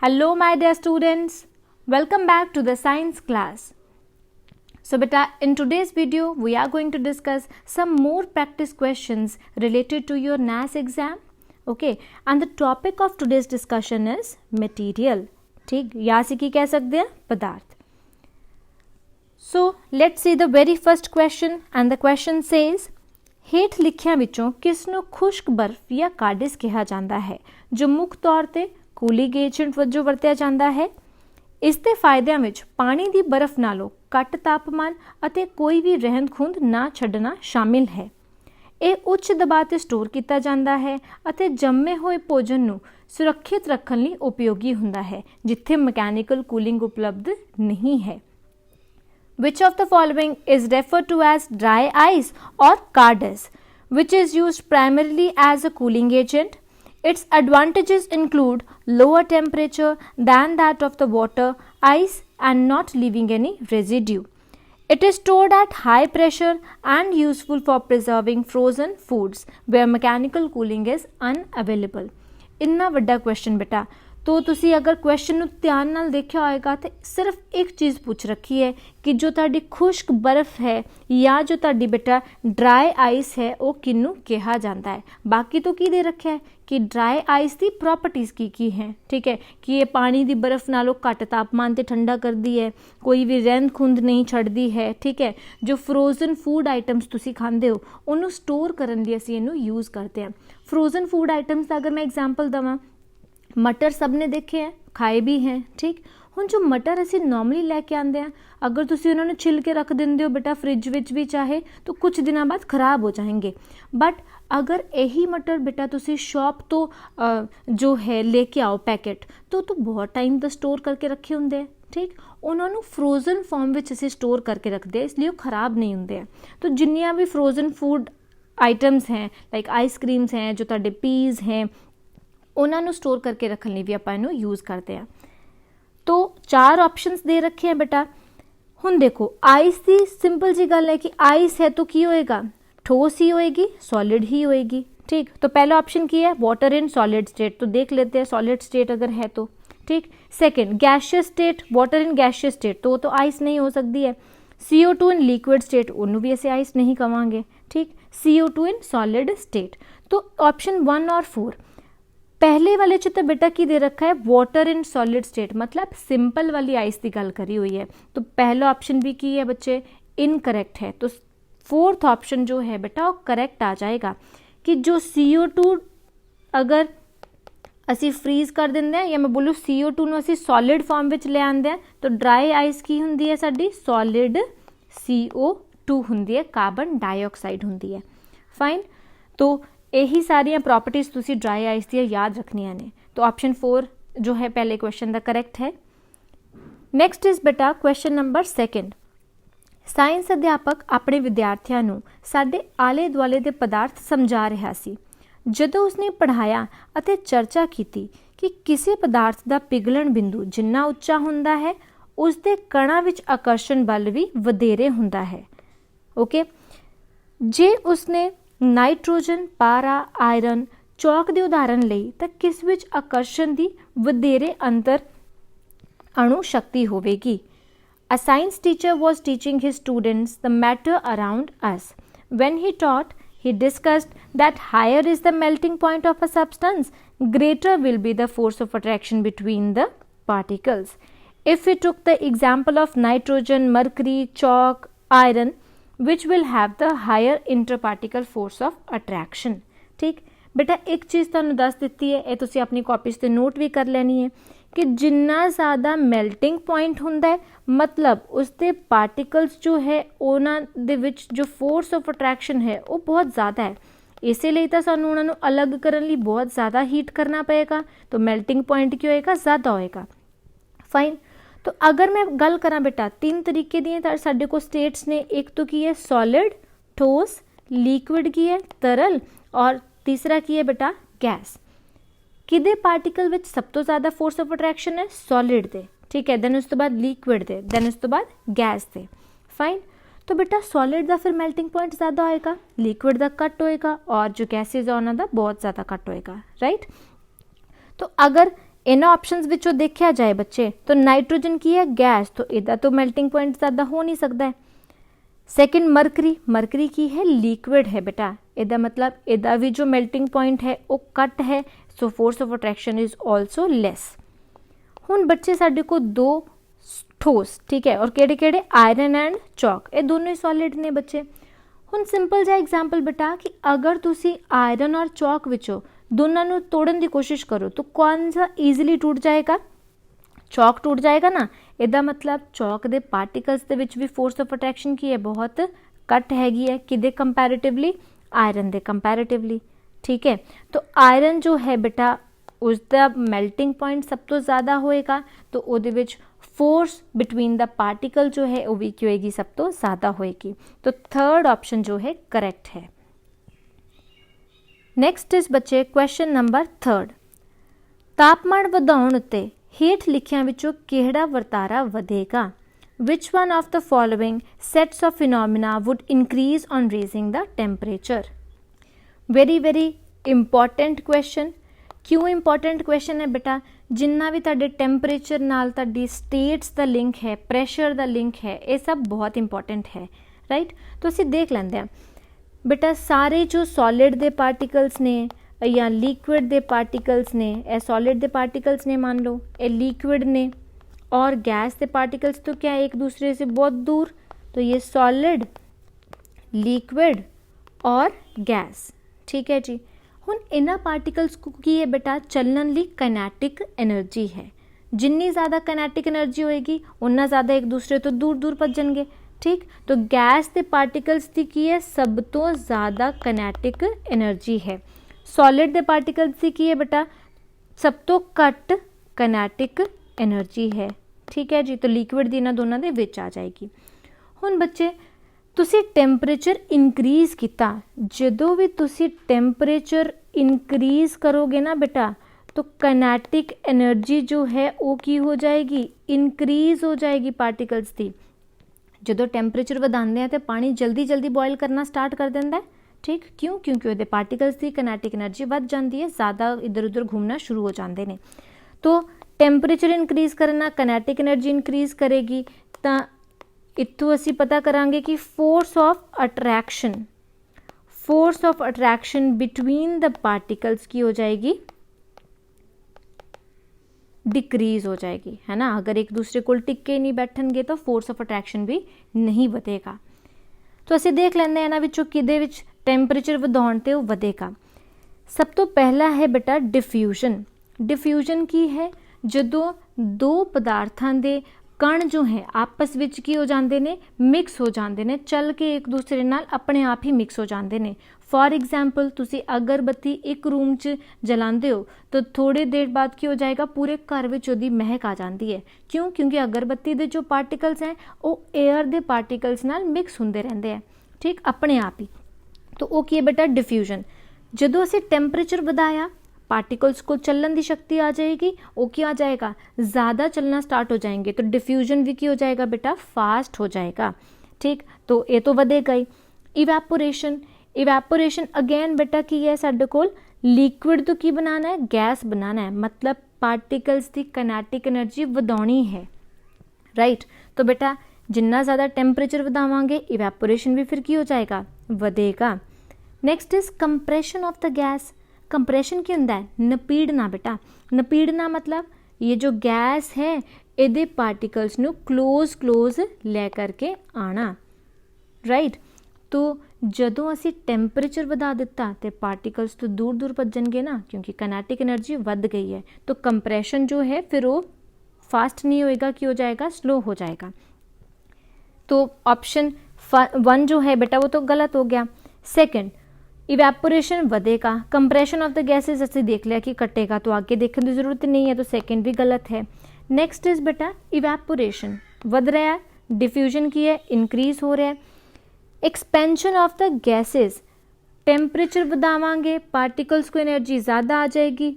Hello my dear students, welcome back to the science class. So beta, in today's video we are going to discuss some more practice questions related to your NAS exam. Okay, and the topic of today's discussion is material. ठीक, यहाँ से की कह सकते हैं पदार्थ. So let's see the very first question and the question says ਹੇਠ ਲਿਖਿਆਂ ਵਿੱਚੋਂ ਕਿਸ ਨੂੰ ਖੁਸ਼ਕ ਬਰਫ਼ ਜਾਂ ਕਾਰਡਿਸ ਕਿਹਾ ਜਾਂਦਾ ਹੈ ਜੋ ਮੁੱਖ ਤੌਰ ਤੇ ਕੂਲਿੰਗ ਏਜੰਟ ਵਜੋਂ ਵਰਤਿਆ ਜਾਂਦਾ ਹੈ. ਇਸ ਦੇ ਫਾਇਦਿਆਂ ਵਿੱਚ ਪਾਣੀ ਦੀ ਬਰਫ਼ ਨਾਲੋਂ ਘੱਟ ਤਾਪਮਾਨ ਅਤੇ ਕੋਈ ਵੀ ਰਹਿੰਦ ਖੂੰਹਦ ਨਾ ਛੱਡਣਾ ਸ਼ਾਮਿਲ ਹੈ. ਇਹ ਉੱਚ ਦਬਾਅ 'ਤੇ ਸਟੋਰ ਕੀਤਾ ਜਾਂਦਾ ਹੈ ਅਤੇ ਜੰਮੇ ਹੋਏ ਭੋਜਨ ਨੂੰ ਸੁਰੱਖਿਅਤ ਰੱਖਣ ਲਈ ਉਪਯੋਗੀ ਹੁੰਦਾ ਹੈ ਜਿੱਥੇ ਮਕੈਨੀਕਲ ਕੂਲਿੰਗ ਉਪਲਬਧ ਨਹੀਂ ਹੈ. Which of the following is referred to as dry ice or Cardes, which is used primarily as a cooling agent? Its advantages include lower temperature than that of the water, ice, and not leaving any residue. It is stored at high pressure and useful for preserving frozen foods where mechanical cooling is unavailable. ਇੰਨਾ ਵੱਡਾ question ਬੇਟਾ, तो तुसी अगर question ਨੂੰ ਧਿਆਨ ਨਾਲ ਦੇਖਿਆ ਹੋਏਗਾ ਤੇ ਸਿਰਫ ਇੱਕ ਚੀਜ਼ ਪੁੱਛ ਰੱਖੀ ਹੈ ਕਿ ਜੋ ਤੁਹਾਡੀ ਖੁਸ਼ਕ ਬਰਫ਼ ਹੈ ਜਾਂ ਜੋ ਤੁਹਾਡੀ ਬੇਟਾ ਡਰਾਈ ਆਈਸ ਹੈ ਉਹ ਕਿਹਨੂੰ ਕਿਹਾ ਜਾਂਦਾ ਹੈ. ਬਾਕੀ ਤੋਂ ਕੀ ਦੇ ਰੱਖਿਆ ਹੈ ਕਿ ਡਰਾਈ ਆਈਸ ਦੀ ਪ੍ਰੋਪਰਟੀਜ਼ ਕੀ ਹੈ. ਠੀਕ ਹੈ ਕਿ ਇਹ ਪਾਣੀ ਦੀ ਬਰਫ਼ ਨਾਲੋਂ ਘੱਟ ਤਾਪਮਾਨ ਤੇ ਠੰਡਾ ਕਰਦੀ ਹੈ, ਕੋਈ ਵੀ ਰਹਿੰਦ ਖੂੰਹਦ ਨਹੀਂ ਛੱਡਦੀ ਹੈ. ਠੀਕ ਹੈ, ਜੋ ਫਰੋਜ਼ਨ ਫੂਡ ਆਈਟਮਸ ਤੁਸੀਂ ਖਾਂਦੇ ਹੋ ਉਹਨੂੰ ਸਟੋਰ ਕਰਨ ਲਈ ਅਸੀਂ ਇਹਨੂੰ ਯੂਜ਼ ਕਰਦੇ ਹਾਂ. ਫਰੋਜ਼ਨ ਫੂਡ ਆਈਟਮਸ ਦਾ ਅਗਰ ਮੈਂ ਐਗਜ਼ਾਮਪਲ ਦੇਵਾਂ, ਮਟਰ ਸਭ ਨੇ ਦੇਖੇ ਹੈ, ਖਾਏ ਵੀ ਹੈ. ਠੀਕ, ਹੁਣ ਜੋ ਮਟਰ ਅਸੀਂ ਨੋਰਮਲੀ ਲੈ ਕੇ ਆਉਂਦੇ ਹਾਂ, ਅਗਰ ਤੁਸੀਂ ਉਹਨਾਂ ਨੂੰ ਛਿਲ ਕੇ ਰੱਖ ਦਿੰਦੇ ਹੋ ਬੇਟਾ ਫ੍ਰਿਜ ਵਿੱਚ ਵੀ ਚਾਹੇ ਤਾਂ ਕੁਝ ਦਿਨਾਂ ਬਾਅਦ ਖਰਾਬ ਹੋ ਜਾएंगे. ਬਟ ਅਗਰ ਇਹੀ ਮਟਰ ਬੇਟਾ ਤੁਸੀਂ ਸ਼ੌਪ ਤੋਂ ਜੋ ਹੈ ਲੈ ਕੇ ਆਓ ਪੈਕਟ ਤੋਂ ਬਹੁਤ ਟਾਈਮ ਦਾ ਸਟੋਰ ਕਰਕੇ ਰੱਖੇ ਹੁੰਦੇ ਹੈ. ਠੀਕ, ਉਹਨਾਂ ਨੂੰ ਫਰੋਜ਼ਨ ਫਾਰਮ ਵਿੱਚ ਅਸੀਂ ਸਟੋਰ ਕਰਕੇ ਰੱਖਦੇ ਹਾਂ, ਇਸ ਲਈ ਉਹ ਖਰਾਬ ਨਹੀਂ ਹੁੰਦੇ ਹੈ. ਤਾਂ ਜਿੰਨੀਆਂ ਵੀ ਫਰੋਜ਼ਨ ਫੂਡ ਆਈਟਮਸ ਹੈ ਲਾਈਕ ਆਈਸਕ੍ਰੀਮਸ ਹੈ, ਜੋ ਤੁਹਾਡੇ ਪੀਜ਼ ਹੈ, ਉਹਨਾਂ ਨੂੰ ਸਟੋਰ ਕਰਕੇ ਰੱਖਣ ਲਈ ਵੀ ਆਪਾਂ ਇਹਨੂੰ ਯੂਜ਼ ਕਰਦੇ ਹਾਂ. ਤੋ 4 ਆਪਸ਼ਨਸ ਦੇ ਰੱਖੇ ਹੈ ਬੇਟਾ. ਹੁਣ ਦੇਖੋ ਆਈਸ ਦੀ ਸਿੰਪਲ ਜੀ ਗੱਲ ਹੈ ਕਿ ਆਈਸ ਹੈ तो ਕੀ ਹੋਏਗਾ, ठोस ही होएगी, सॉलिड ही होएगी. ठीक, तो पहला ऑप्शन की है वाटर इन सॉलिड स्टेट, तो देख लेते हैं सॉलिड स्टेट अगर है तो. ठीक, second gaseous state, water in gaseous state तो आइस नहीं हो सकती है. CO2 इन लिक्विड स्टेट ਉਹਨੂੰ ਵੀ ਅਸੀਂ ਆइस नहीं ਕਵਾਂਗੇ. ठीक, CO2 इन सॉलिड स्टेट. तो ऑप्शन 1 और 4 पहले वाले च तो बेटा की दे रखा है वाटर इन सॉलिड स्टेट, मतलब सिंपल वाली आइस की गल करी हुई है. तो पहला ऑप्शन भी की है बच्चे इनकरेक्ट है. तो 4th ऑप्शन जो है बेटा वो करेक्ट आ जाएगा कि जो CO2 अगर ਅਸੀਂ ਫਰੀਜ਼ ਕਰ ਦਿੰਦੇ ਹਾਂ ਜਾਂ ਮੈਂ ਬੋਲੂ CO2 ਨੂੰ ਅਸੀਂ ਸੋਲਿਡ ਫਾਰਮ ਵਿੱਚ ਲੈ ਆਉਂਦੇ ਹਾਂ ਤਾਂ ਡਰਾਈ ਆਈਸ ਕੀ ਹੁੰਦੀ ਹੈ ਸਾਡੀ, ਸੋਲਿਡ CO2 ਹੁੰਦੀ ਹੈ, ਕਾਰਬਨ ਡਾਈਆਕਸਾਈਡ ਹੁੰਦੀ ਹੈ. ਫਾਈਨ, तो यही सारिया प्रॉपर्टीज तुसी ड्राई आइस दी याद रखनिया ने. तो ऑप्शन 4 जो है पहले क्वेश्चन का करेक्ट है. नैक्सट इज बेटा क्वेश्चन नंबर 2. साइंस अध्यापक अपने विद्यार्थियों ਨੂੰ ਸਾਡੇ ਆਲੇ ਦੁਆਲੇ ਦੇ ਪਦਾਰਥ ਸਮਝਾ ਰਿਹਾ ਸੀ. ਜਦੋਂ ਉਸਨੇ ਪੜ੍ਹਾਇਆ ਅਤੇ ਚਰਚਾ ਕੀਤੀ ਕਿ ਕਿਸੇ ਪਦਾਰਥ ਦਾ ਪਿਘਲਣ ਬਿੰਦੂ ਜਿੰਨਾ ਉੱਚਾ ਹੁੰਦਾ ਹੈ ਉਸ ਦੇ ਕਣਾਂ ਵਿੱਚ ਆਕਰਸ਼ਣ ਬਲ ਵੀ ਵਧੇਰੇ ਹੁੰਦਾ ਹੈ. ਓਕੇ, ਜੇ ਉਸਨੇ ਨਾਈਟ੍ਰੋਜਨ, ਪਾਰਾ, ਆਇਰਨ, ਚੌਕ ਦੇ ਉਦਾਹਰਨ ਲਈ ਤਾਂ ਕਿਸ ਵਿੱਚ ਆਕਰਸ਼ਣ ਦੀ ਵਧੇਰੇ ਅੰਤਰ ਅਣੂ ਸ਼ਕਤੀ ਹੋਵੇਗੀ. A science teacher was teaching his students the matter around us. When he taught, he discussed that higher is the melting point of a substance, greater will be the force of attraction between the particles. If we took the example of nitrogen, mercury, chalk, iron, which will have the higher interparticle force of attraction. ठीक बेटा, एक चीज़ तुहानूं दस दित्ती है, ये तुसीं अपनी कॉपीज़ ते नोट भी कर लैनी है कि जिन्ना ज़्यादा मेल्टिंग पॉइंट हुंदा है मतलब उसके पार्टिकल्स जो है उन्हां दे विच जो फोर्स ऑफ अट्रैक्शन है वो बहुत ज़्यादा है. इसलिए तो सानूं उन्हां नूं अलग करने लिए बहुत ज़्यादा हीट करना पएगा, तो मेल्टिंग पॉइंट की होएगा, ज़्यादा होएगा. फाइन, तो अगर मैं गल करा बेटा 3 तरीके दी साडे को स्टेट्स ने, एक तो की है सॉलिड, ठोस, लिक्विड की है तरल, और तीसरा की है बेटा गैस. किदे पार्टिकल विच सब तो ज़्यादा फोर्स ऑफ अट्रैक्शन है, सॉलिड दे. ठीक है, दैन उस तो बाद लिक्विड दे, दैन उस तो बाद गैस दे. फाइन, तो बेटा सॉलिड का फिर मेल्टिंग पॉइंट ज़्यादा होएगा, लिक्विड का घट होएगा, और जो गैसेज है उन्होंने बहुत ज़्यादा घट होएगा. राइट, तो अगर इन्हां ऑप्शनस विचों देखिया जाए बच्चे तो नाइट्रोजन की है गैस, तो इहदा तो मेल्टिंग पॉइंट ज़्यादा हो नहीं सकता है। सेकेंड मरकरी, मरकरी की है लिक्विड है बेटा, इहदा मतलब इहदा भी जो मेल्टिंग पॉइंट है वो कट है, so force of attraction is also less. हुण बच्चे साडे को दो ठोस, ठीक है, और किहड़े किहड़े आयरन एंड चौक, ये दोनों ही सॉलिड ने बच्चे। हुण सिंपल जिहा एग्जाम्पल बेटा कि अगर तुसी आयरन और चौक विचों दोनों नूं तोड़न की कोशिश करो तो कौन सा ईजिली टूट जाएगा? चौक टूट जाएगा ना। इहदा मतलब चौक दे पार्टिकल्स दे विच भी फोर्स ऑफ अट्रैक्शन की है बहुत घट हैगी है, किदे कंपैरेटिवली? आयरन दे कंपैरेटिवली, ठीक है। तो आयरन जो है बेटा उसका मेल्टिंग पॉइंट सब तो ज़्यादा होएगा, तो उहदे which force between the particle जो है वो भी की होएगी, सब तो ज़्यादा होएगी। तो थर्ड ऑप्शन जो है करेक्ट है। नैक्सट इज बच्चे क्वेश्चन नंबर 3। तापमान वधाउण उत्ते हेठ लिखियां विचों किहड़ा वर्तारा वधेगा? Which one of the following sets of phenomena would increase on raising the temperature? Very important question. क्यों इंपॉर्टेंट क्वेश्चन है बेटा? जिन्ना भी तुहाडे टेम्परेचर नाल तुहाडी स्टेट्स दा लिंक है, प्रैशर दा लिंक है, ये सब बहुत इंपॉर्टेंट है, राइट। तो असीं देख लैंदे हां बेटा, सारे जो सॉलिड दे पार्टिकल्स ने या लिक्विड दे पार्टिकल्स ने, ए सॉलिड दे पार्टिकल्स ने मान लो, ए लिक्विड ने, और गैस दे पार्टिकल्स तो क्या एक दूसरे से बहुत दूर, तो ये सॉलिड, लिक्विड और गैस, ठीक है जी। हुण इन्हां पार्टिकल्स को की है बेटा चलण लई काइनेटिक एनर्जी है। जिन्नी ज़्यादा काइनेटिक एनर्जी होएगी उन्ना ज़्यादा एक दूसरे तो दूर दूर भज्जणगे, ठीक। तो गैस दे पार्टिकल्स की है सब तो ज़्यादा काइनेटिक एनर्जी है। सॉलिड दे पार्टिकल्स की है बेटा सब तो घट काइनेटिक एनर्जी है, ठीक है जी। तो लिक्विड दी इन्हां दोनों दे विच आ जाएगी। हुण बच्चे तुसी टेम्परेचर इनक्रीज़ किया, जदों भी तुसी टेम्परेचर इनक्रीज़ करोगे ना बेटा तो काइनेटिक एनर्जी जो है वो की हो जाएगी, इनक्रीज़ हो जाएगी पार्टिकल्स की। जदों टेम्परेचर वधांदे हैं तो पानी जल्दी जल्दी बॉयल करना स्टार्ट कर देंदा है, ठीक। क्यों? क्योंकि उहदे पार्टिकल्स की काइनेटिक एनर्जी वध जाती है, ज़्यादा इधर उधर घूमना शुरू हो जाते हैं। तो टेम्परेचर इनक्रीज़ करना काइनेटिक एनर्जी इनक्रीज़ करेगी, तो इत्थों असी पता करांगे कि force of attraction between the particles की हो जाएगी, डिक्रीज हो जाएगी, है ना। अगर एक दूसरे को टिके नहीं बैठनगे तो फोर्स ऑफ अट्रैक्शन भी नहीं ਵਧੇਗਾ। तो असी देख लेंगे इन्हां विचों किहदे विच टेम्परेचर ਵਧਾਉਣ ते वो ਵਧੇਗਾ। सब तो पहला है बेटा डिफ्यूजन। डिफ्यूजन की है जदों दो पदार्थां दे कण जो है आपस विच की हो जाते हैं, मिक्स हो जाते हैं, चल के एक दूसरे नाल अपने आप ही मिक्स हो जाते हैं। फॉर एग्जाम्पल तुसी अगरबत्ती एक रूम च जलाते हो तो थोड़ी देर बाद की हो जाएगा पूरे घर विच उहदी महक आ जाती है। क्यों? क्योंकि अगरबत्ती के जो पार्टिकल्स हैं वो एयर के पार्टिकल्स नाल मिक्स होंदे रहंदे हैं, ठीक, अपने आप ही। तो वो की है बेटा डिफ्यूजन। जदों असीं टेम्परेचर वधाया पार्टिकल्स को चलने की शक्ति आ जाएगी, वो क्या आ जाएगा, ज़्यादा चलना स्टार्ट हो जाएंगे, तो डिफ्यूजन भी की हो जाएगा बेटा, फास्ट हो जाएगा, ठीक। तो ये तो बढ़ेगा ही। इवैपोरेशन अगेन बेटा की है साडे कोल लिक्विड तो की बनाना है, गैस बनाना है, मतलब पार्टिकल्स की काइनेटिक एनर्जी वधाउणी है, राइट। तो बेटा जिन्ना ज़्यादा टेम्परेचर वधावांगे इवैपोरेशन भी फिर की हो जाएगा, ਵਧੇਗਾ। Next is compression of the gas. Compression की होंदा है, नपीड़ना बेटा। नपीड़ना मतलब ये जो गैस है इहदे पार्टिकल्स नू क्लोज लै करके आना, राइट। तो जदों असी टेम्परेचर वधा दिता तो पार्टिकल्स तो दूर दूर भज्जणगे ना, क्योंकि काइनेटिक एनर्जी वध गई है। तो कंप्रैशन जो है फिर वो फास्ट नहीं होएगा, कि हो जाएगा, स्लो हो जाएगा। तो ऑप्शन 1 जो है बेटा वो तो गलत हो गया। सेकेंड इवैपोरेशन ਵਧੇਗਾ, कंप्रेशन ऑफ द गैसेज असी देख लिया कि कटेगा, तो आगे देखने की जरूरत नहीं है, तो सेकेंड भी गलत है। नेक्स्ट इज बेटा इवैपोरेशन वध रहा है, डिफ्यूजन की है इंक्रीज हो रहा है। Expansion of the gases temperature ਵਧਾਵਾਂਗੇ पार्टिकल्स को एनर्जी ज़्यादा आ जाएगी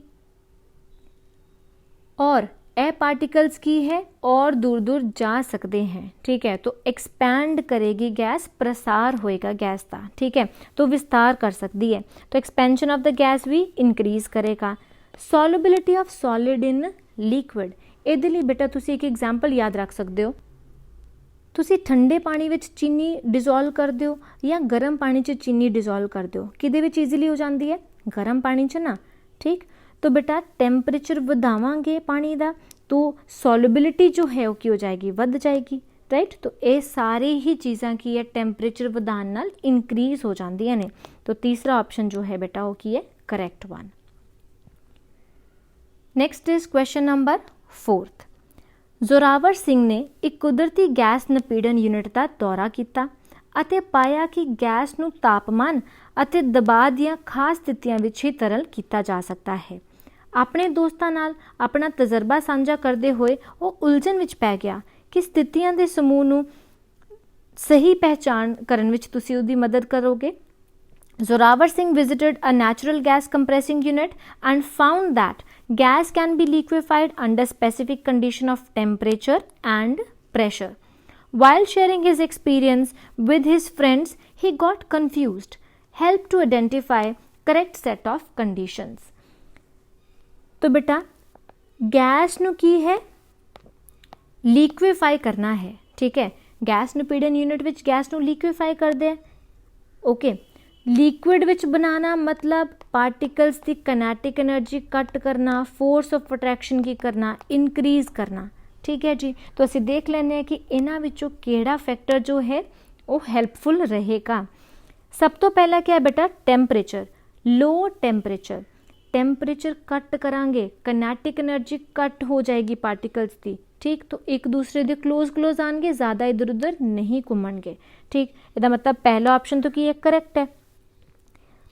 और ए पार्टिकल्स की है और दूर दूर जा सकते हैं, ठीक है। तो एक्सपैंड करेगी गैस, प्रसार होएगा गैस का, ठीक है, तो विस्तार कर सकती है। तो एक्सपेंशन ऑफ द गैस भी इंक्रीज करेगा। ਸੋਲੂਬਿਲਿਟੀ ਆਫ ਸੋਲਿਡ ਇਨ ਲਿਕੁਇਡ, ਇਹਦੇ ਲਈ ਬੇਟਾ ਤੁਸੀਂ ਇੱਕ ਐਗਜ਼ਾਮਪਲ ਯਾਦ ਰੱਖ ਸਕਦੇ ਹੋ। ਤੁਸੀਂ ਠੰਡੇ ਪਾਣੀ ਵਿੱਚ ਚੀਨੀ ਡਿਜ਼ੋਲਵ ਕਰ ਦਿਓ ਜਾਂ ਗਰਮ ਪਾਣੀ 'ਚ ਚੀਨੀ ਡਿਜ਼ੋਲਵ ਕਰ ਦਿਓ, ਕਿਹਦੇ ਵਿੱਚ ਈਜ਼ੀਲੀ ਹੋ ਜਾਂਦੀ ਹੈ? ਗਰਮ ਪਾਣੀ 'ਚ ਨਾ। ਠੀਕ, तो बेटा टेम्परेचर ਵਧਾਵਾਂਗੇ ਪਾਣੀ ਦਾ तो ਸੋਲੂਬਿਲਿਟੀ ਜੋ ਹੈ ਉਹ ਕੀ ਹੋ ਜਾਏਗੀ? ਵੱਧ ਜਾਏਗੀ। ਰਾਈਟ, तो ਇਹ ਸਾਰੇ ਹੀ ਚੀਜ਼ਾਂ ਕੀ ਹੈ ਟੈਂਪਰੇਚਰ ਵਧਾਉਣ ਨਾਲ ਇਨਕਰੀਜ਼ ਹੋ ਜਾਂਦੀਆਂ ਨੇ। तो तीसरा ऑप्शन जो है बेटा वो की है correct one. Next is question number 4। Zorawar Singh ਨੇ ਇੱਕ ਕੁਦਰਤੀ ਗੈਸ ਨਪੀੜਨ ਯੂਨਿਟ ਦਾ ਦੌਰਾ ਕੀਤਾ ਅਤੇ ਪਾਇਆ ਕਿ ਗੈਸ ਨੂੰ ਤਾਪਮਾਨ ਅਤੇ ਦਬਾਅ ਦੀਆਂ ਖਾਸ ਸਥਿਤੀਆਂ ਵਿੱਚ ਹੀ ਤਰਲ ਕੀਤਾ ਜਾ ਸਕਦਾ ਹੈ। ਆਪਣੇ ਦੋਸਤਾਂ ਨਾਲ ਆਪਣਾ ਤਜਰਬਾ ਸਾਂਝਾ ਕਰਦੇ ਹੋਏ ਉਹ ਉਲਝਣ ਵਿੱਚ ਪੈ ਗਿਆ ਕਿ ਸਥਿਤੀਆਂ ਦੇ ਸਮੂਹ ਨੂੰ ਸਹੀ ਪਹਿਚਾਣ ਕਰਨ ਵਿੱਚ ਤੁਸੀਂ ਉਹਦੀ ਮਦਦ ਕਰੋਗੇ। Zorawar Singh visited a natural gas compressing unit and found that gas can be liquefied under specific condition of temperature and pressure. While sharing his experience with his friends, he got confused. Help to identify correct set of conditions. तो बेटा gas ਨੂੰ ਕੀ ਹੈ? Liquefy करना है। ठीक है, gas नपीड़न unit ਵਿੱਚ gas ਨੂੰ लिक्विफाई ਕਰਦੇ हैं। ओके, लिक्विड विच बनाना मतलब पार्टिकल्स की काइनेटिक एनर्जी कट करना, फोर्स ऑफ अट्रैक्शन की करना, इनक्रीज करना। ठीक है जी, तो असीं देख लैंदे हैं कि इन्हां विचों किहड़ा फैक्टर जो है वो हैल्पफुल रहेगा। सब तो पहला क्या है बेटा? टेंपरेचर। लो टेंपरेचर कट करांगे, काइनेटिक एनर्जी कट हो जाएगी पार्टिकल्स की। ठीक, तो एक दूसरे के क्लोज आएंगे, ज़्यादा इधर उधर नहीं घूमणगे। ठीक, इसका मतलब पहला ऑप्शन तो की है करेक्ट है।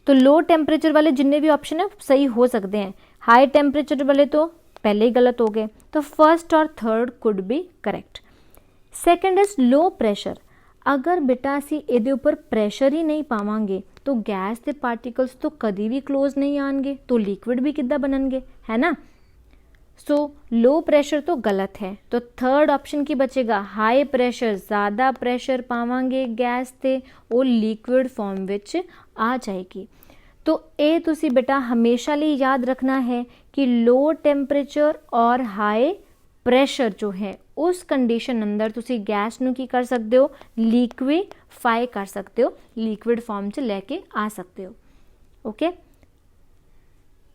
तो लो टेम्परेचर वाले जिन्ने भी ऑप्शन है सही हो सकते हैं, हाई टेम्परेचर वाले तो पहले ही गलत हो गए। तो फर्स्ट और third could be correct. Second is low pressure. अगर बेटा असी इहदे उपर प्रेशर ही नहीं पावांगे तो गैस के पार्टिकल्स तो कभी भी क्लोज नहीं आएंगे, तो लिक्विड भी किद्दां बननगे, है ना। सो लो प्रेशर तो गलत है। तो थर्ड ऑप्शन की बचेगा हाई प्रेशर। ज़्यादा प्रेशर पावांगे गैस ते वो लिक्विड फॉर्म विच आ जाएगी। तो ये तुसी बेटा हमेशा लिए याद रखना है कि लो टेम्परेचर और हाई प्रेशर जो है उस कंडीशन अंदर तुसी गैस नू की कर सकते हो? लिक्विफाई कर सकते हो, लिक्विड फॉर्म च लैके आ सकते हो। ओके,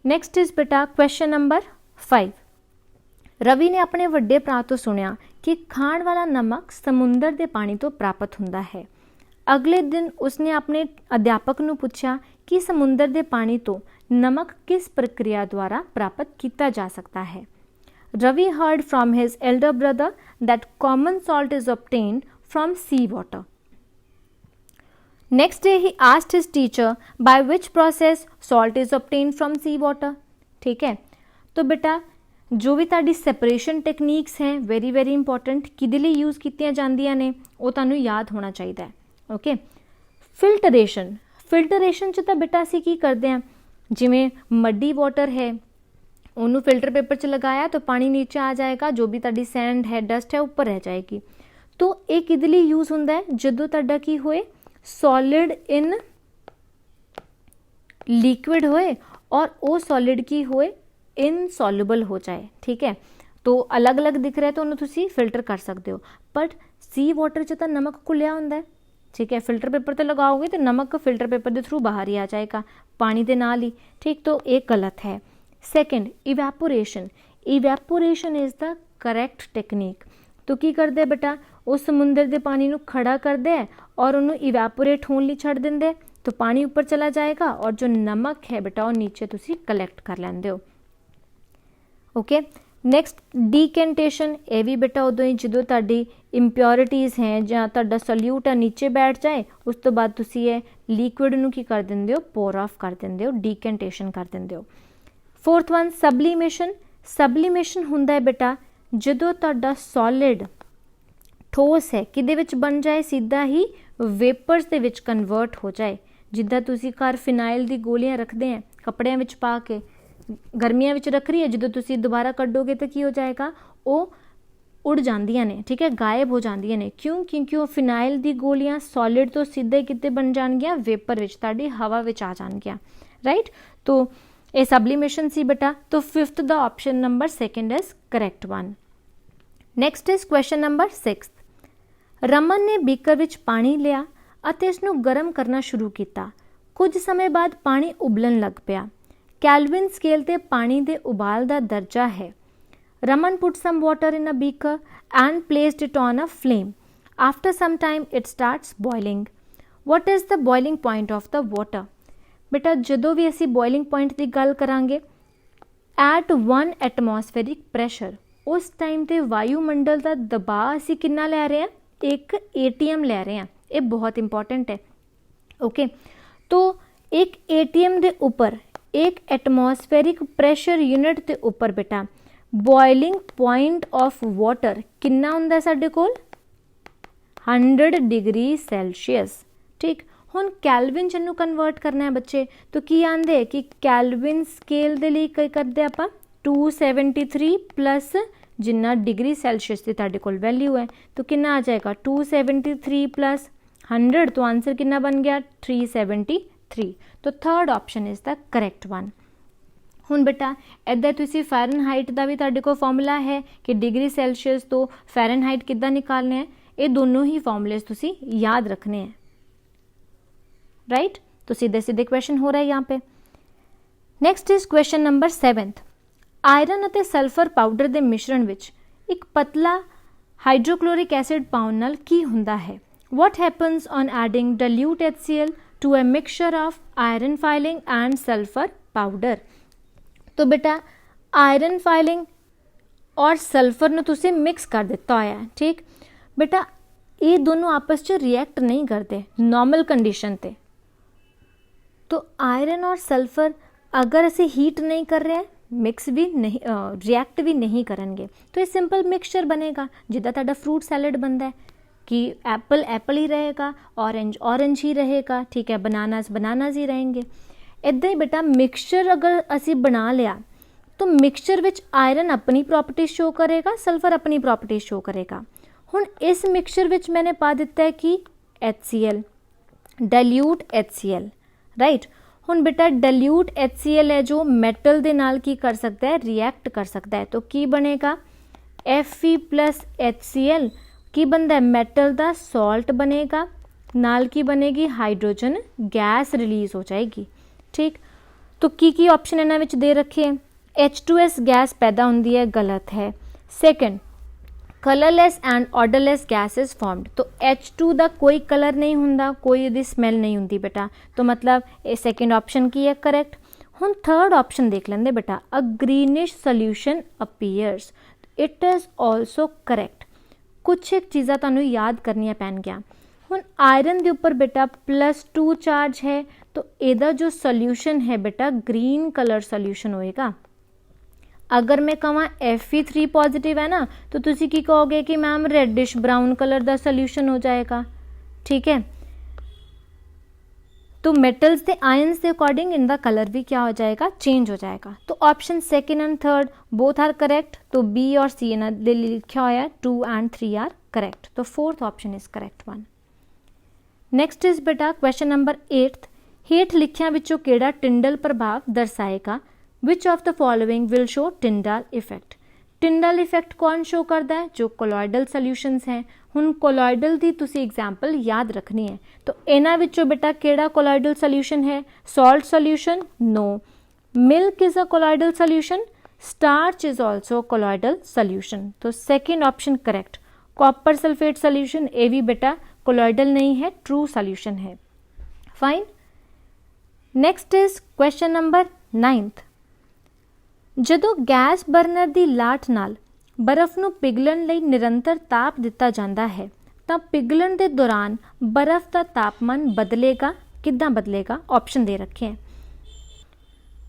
नेक्स्ट इज बेटा क्वेश्चन नंबर 5। रवि ने अपने ਵੱਡੇ ਭਰਾ ਤੋਂ ਸੁਣਿਆ कि खाण वाला नमक समुंदर के पानी तो प्राप्त ਹੁੰਦਾ है। अगले दिन उसने अपने अध्यापक ਨੂੰ ਪੁੱਛਿਆ कि समुंदर के पानी तो नमक किस प्रक्रिया द्वारा प्राप्त किया जा सकता है। Ravi heard from his elder brother that common salt is obtained from sea water. Next day he asked his teacher by which process salt is obtained from sea water. ठीक है, तो बेटा जो भी तुहाडी सैपरेशन टेक्निक्स हैं वेरी वेरी इंपॉर्टेंट, किहदे लई use कीतियां जांदियां ने वो तुहानूं याद होना चाहिए है। ओके, फिल्टरेशन च तां बेटा असीं की करदे हां, जिवें मड्डी वाटर है ਉਹਨੂੰ फिल्टर पेपर च लगाया तो पानी नीचे आ जाएगा, जो भी तुहाडी सैंड है डस्ट है ऊपर रह जाएगी। तो ये किहदे लई यूज़ हुंदा है? जदों तुहाडा की होए सॉलिड इन लिक्विड होए और वो सॉलिड की होए इनसॉल्युबल हो जाए। ठीक है, तो अलग अलग दिख रहा है तो उन्होंने तुसी फिल्टर कर सकते हो, बट सी वाटर च तो नमक घुलिया हुंदा है। ठीक है, फिल्टर पेपर तो लगाओगे तो नमक फिल्टर पेपर के थ्रू बाहर ही आ जाएगा पानी के नाल ही। ठीक, तो ये गलत है। Second, evaporation is the correct technique. तो की करते बेटा उस समुंदर के पानी को खड़ा करते हैं और उन्होंने इवैपोरेट होने छड़ देंगे, तो पानी ऊपर चला जाएगा और जो नमक है बेटा वो नीचे तुसी कलैक्ट कर लेंदे हो। Okay, next decantation. ये भी बेटा उदों ही जो तुहाडी इंप्योरिटीज़ हैं जां तुहाडा सल्यूट है नीचे बैठ जाए, उस तो बाद तुसी ये लिक्विड नूं की कर देंदे हो? पोर ऑफ कर देंदे हो, डीकैंटेशन कर देंदे हो। फोर्थ वन सबलीमेशन हुंदा है बेटा जदों तुहाडा सॉलिड ठोस है किहदे विच बन जाए, सीधा ही वेपर्स दे विच कन्वर्ट हो जाए। जिद्दां तुसी घर फिनाइल दी गोलियां रखते हैं कपड़ियां विच पा के, गर्मियां विच रख रही है, जदों तुसी दोबारा कड्डोगे तो की हो जाएगा? वो उड़ जांदियां ने। ठीक है, गायब हो जांदियां ने। क्यों? क्योंकि वो फिनाइल दी गोलियां सॉलिड तो सीधे किते बन जाणगियां? वेपर विच, तुहाडी हवा विच आ जाणगियां। राइट, तो ਇਹ ਸਬਲੀਮੇਸ਼ਨ ਸੀ ਬੇਟਾ। तो fifth the option number second is correct one. Next is question number 6। Raman ਨੇ ਬੀਕਰ ਵਿੱਚ ਪਾਣੀ ਲਿਆ ਅਤੇ ਇਸ ਨੂੰ ਗਰਮ ਕਰਨਾ ਸ਼ੁਰੂ ਕੀਤਾ। ਕੁਝ ਸਮੇਂ ਬਾਅਦ ਪਾਣੀ ਉਬਲਣ ਲੱਗ ਪਿਆ। ਕੈਲਵਿਨ ਸਕੇਲ ਤੇ ਪਾਣੀ ਦੇ ਉਬਾਲ ਦਾ ਦਰਜਾ ਹੈ। Raman put some water in a beaker and placed it on a flame. After some time it starts boiling. What is the boiling point of the water? ਬੇਟਾ ਜਦੋਂ ਵੀ ਅਸੀਂ ਬੋਇਲਿੰਗ ਪੁਆਇੰਟ ਦੀ ਗੱਲ ਕਰਾਂਗੇ ਐਟ 1 ਐਟਮੋਸਫੇਰਿਕ ਪ੍ਰੈਸ਼ਰ, ਉਸ ਟਾਈਮ 'ਤੇ ਵਾਯੂਮੰਡਲ ਦਾ ਦਬਾਅ ਅਸੀਂ ਕਿੰਨਾ ਲੈ ਰਹੇ ਹਾਂ? 1 ATM ਲੈ ਰਹੇ ਹਾਂ। ਇਹ ਬਹੁਤ इंपॉर्टेंट है। ओके, तो एक ATM ਦੇ ਉੱਪਰ एक एटमोसफेरिक प्रेशर यूनिट के उपर बेटा बॉइलिंग पॉइंट ऑफ वाटर कितना हुंदा साडे कोल? 100 डिग्री सैल्शियस। ठीक, हुण कैलविन च कन्वर्ट करना है बच्चे, तो की आंदे कि कैलविन स्केल दे लई की करदे आपां 273 प्लस जिन्ना डिग्री सैल्शियस की तुहाडे कोल वैल्यू है, तो कितना आ जाएगा 273 प्लस 100, तो आंसर कितना बन गया 373। तो third option is the correct one. हुण बेटा इदा तुसीं फैरनहाइट का भी तुहाडे कोल फॉर्मूला है कि डिग्री सैल्शियस तो फैरनहाइट किद्दां निकालने हैं, ये दोनों ही फॉर्मूलेस तुसीं याद रखने हैं। राइट, तो सीधे सीधे क्वेश्चन हो रहा है यहाँ पे। Next is question number 7। Iron ਅਤੇ सल्फर पाउडर के मिश्रण विच एक पतला हाइड्रोक्लोरिक एसिड पाउण नाल की हुंदा है? What happens on adding dilute HCl to a mixture of iron filling and sulfur powder? तो बेटा आयरन फाइलिंग और सल्फर ਨੂੰ ਤੁਸੀਂ मिक्स कर ਦਿੱਤਾ ਹੋਇਆ है। ठीक बेटा, ये दोनों आपस च रिएक्ट नहीं करते नॉर्मल कंडीशन ते। तो आयरन और सल्फर अगर असी हीट नहीं कर रहे हैं, मिक्स भी नहीं रिएक्ट भी नहीं करेंगे, तो ये सिंपल मिक्सचर बनेगा। जिदा तुहाडा फ्रूट सैलड बनता है कि एप्पल एप्पल ही रहेगा, ऑरेंज ऑरेंज ही रहेगा, ठीक है, बनानास बनानास ही रहेंगे। इदां ही बेटा मिक्सचर अगर असी बना लिया तो मिक्सचर विच आयरन अपनी प्रॉपर्टीज शो करेगा, सल्फर अपनी प्रॉपर्टीज शो करेगा। हुण इस मिक्सचर विच मैंने पा दिता है कि HCl, डाइल्यूट HCl। राइट, हुण बेटा डाइल्यूट HCl है जो मैटल दे नाल की कर सकता है, रिएक्ट कर सकता है। तो की बनेगा Fe प्लस HCl की बनता है मैटल का सॉल्ट बनेगा, नाल की बनेगी हाइड्रोजन गैस रिलीज हो जाएगी। ठीक, तो की ऑप्शन इन्हां विच दे रखे हैं? H2S गैस पैदा होंदी है, गलत है। Second, colourless and odourless gas is formed. तो H2 का कोई कलर नहीं हुंदा, कोई इहदी स्मैल नहीं हुंदी बेटा, तो मतलब ये सेकंड ऑप्शन की है करैक्ट। हुण थर्ड ऑप्शन देख लेंदे बेटा, a greenish solution appears, it is also correct. कुछ एक चीज़ां तुहानूं याद करनियां पैणगीआं। हुण आयरन के उपर बेटा +2 चार्ज है, तो इहदा जो सोल्यूशन है बेटा ग्रीन कलर सोल्यूशन होएगा। अगर मैं कहां Fe3 पॉजिटिव है ना, तो तुसी की कहोगे कि मैम रेडिश ब्राउन कलर का सोल्यूशन हो जाएगा। ठीक है, तो मेटल्स के आयंस के अकॉर्डिंग इनका कलर भी क्या हो जाएगा, चेंज हो जाएगा। तो option second and third both are correct. तो बी और सी इन्हां दे लिखा होया 2 एंड 3 आर करेक्ट। तो fourth option is correct one. Next is बेटा क्वेश्चन नंबर 8। हेठ लिखियां विचों किहड़ा टिंडल प्रभाव दर्शाएगा? Which of the following will show Tyndall effect? Tyndall effect कौन शो करता है? जो कोलॉइडल सोल्यूशंस हैं। हुण कोलॉइडल की तुसी एग्जाम्पल याद रखनी है। तो इन्हां विचों बेटा किहड़ा कोलॉइडल सोल्यूशन है? Salt solution? No. Milk is a colloidal solution, starch is also colloidal solution. तो second option correct. Copper sulphate solution ये भी बेटा कोलॉइडल नहीं है, ट्रू सोल्यूशन है। Fine. Next is question number 9। ਜਦੋਂ ਗੈਸ ਬਰਨਰ ਦੀ ਲਾਟ ਨਾਲ ਬਰਫ਼ ਨੂੰ ਪਿਘਲਣ ਲਈ ਨਿਰੰਤਰ ਤਾਪ ਦਿੱਤਾ ਜਾਂਦਾ ਹੈ ਤਾਂ ਪਿਘਲਣ ਦੇ ਦੌਰਾਨ ਬਰਫ਼ ਦਾ ਤਾਪਮਾਨ ਬਦਲੇਗਾ, ਕਿੱਦਾਂ ਬਦਲੇਗਾ? ਆਪਸ਼ਨ ਦੇ ਰੱਖੇ ਹੈ।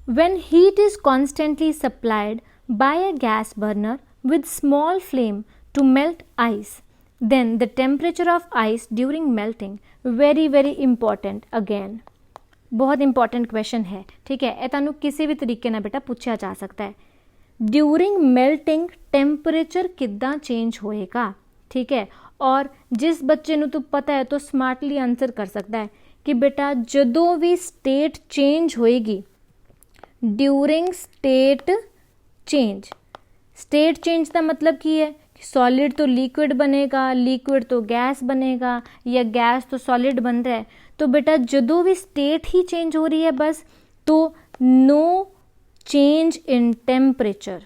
When heat is constantly supplied by a gas burner with small flame to melt ice, then the temperature of ice during melting, very very important again, बहुत इंपॉर्टेंट क्वेश्चन है। ठीक है, यह तुहानूं किसी भी तरीके नाल बेटा पूछा जा सकता है। ड्यूरिंग मेल्टिंग टेंपरेचर किद्दां चेंज होएगा? ठीक है, और जिस बच्चे नूं तो पता है तो स्मार्टली आंसर कर सकता है कि बेटा जदों भी स्टेट चेंज होएगी during state change. State change का मतलब की है कि सॉलिड तो लिक्विड बनेगा, लिक्विड तो गैस बनेगा, या गैस तो सॉलिड बन रहा है। तो बेटा जो भी स्टेट ही चेंज हो रही है बस, तो नो चेंज इन टेम्परेचर।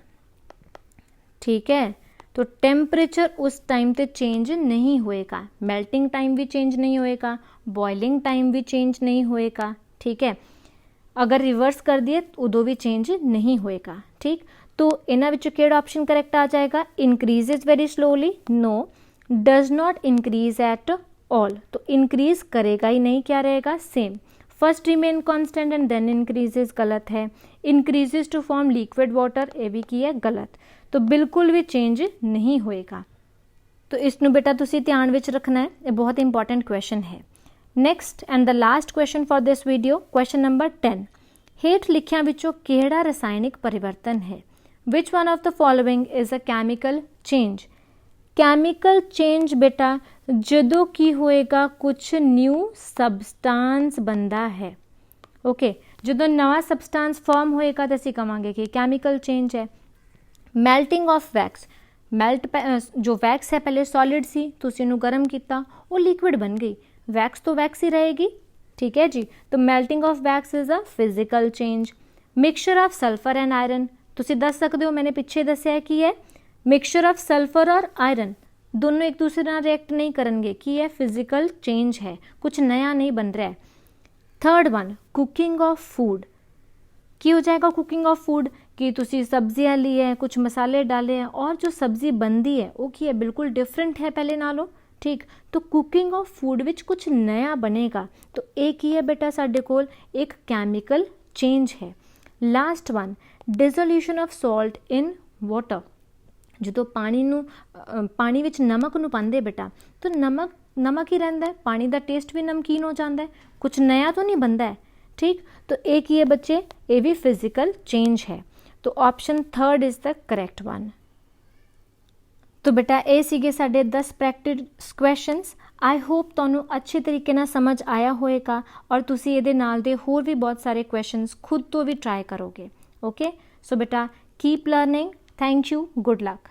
ठीक है, तो टेम्परेचर उस टाइम पे चेंज नहीं होएगा, मेल्टिंग टाइम भी चेंज नहीं होएगा, बॉइलिंग टाइम भी चेंज नहीं होएगा। ठीक है, अगर रिवर्स कर दिए उदों भी चेंज नहीं होएगा। ठीक, तो इन्हां विचों किहड़ा ऑप्शन करेक्ट आ जाएगा? Increases very slowly, no. Does not increase at all, तो इंक्रीज करेगा ही नहीं, क्या रहेगा? Same. First remain constant and then increases, गलत है। Increases to form liquid water, ये भी की है गलत। तो बिल्कुल भी चेंज नहीं होएगा। तो इसनों बेटा तुसी ध्यान विच रखना है, ये बहुत इंपॉर्टेंट क्वेश्चन है। Next and the last question for this video, question number 10। हेठ लिखियां विचों किहड़ा रसायनिक परिवर्तन है? विच one of the following is a chemical change? Chemical change बेटा जदों की होएगा कुछ न्यू सबसटांस बनता है। ओके, जदों नवा सबसटांस फॉर्म होएगा तो असीं कहांगे कि कैमिकल चेंज है। मैल्टिंग ऑफ वैक्स, मैल्ट जो वैक्स है पहले सॉलिड सी, तुसीं इहनूं गर्म किया, वो लिक्विड बन गई, वैक्स तो वैक्स ही रहेगी। ठीक है जी, तो melting of wax is a physical change. Mixture of sulphur and iron, तुसीं दस सकते हो, मैंने पिछे दस्सिया कि है मिक्सचर ऑफ सल्फर और आयरन दोनों एक दूसरे नाल रिएक्ट नहीं करेंगे, कि है फिजिकल चेंज है, कुछ नया नहीं बन रहा है। Third one, cooking of food, की हो जाएगा कुकिंग ऑफ फूड कि तुसी सब्जियां ली है, कुछ मसाले डाले हैं, और जो सब्जी बनती है वो की है बिल्कुल डिफरेंट है पहले नालों। ठीक, तो कुकिंग ऑफ फूड विच कुछ नया बनेगा, तो एक ही है बेटा साडे कोल एक कैमिकल चेंज है। Last one, dissolution of salt in water, जो पानी विच नमक नूं पांदे बेटा, तो नमक ही रहिंदा है, पानी का टेस्ट भी नमकीन हो जाता है, कुछ नया तो नहीं बनता है। ठीक, तो एक ही है बच्चे, ये भी फिजिकल चेंज है। तो option third is the correct one. तो बेटा ये सीगे साडे 10 प्रैक्टिस क्वेश्चनस। आई होप तुहानूं अच्छे तरीके नाल समझ आया होएगा और तुसीं इहदे नाल दे होर भी बहुत सारे क्वेश्चनस खुद तो भी ट्राई करोगे। ओके, सो बेटा keep learning. Thank you, good luck.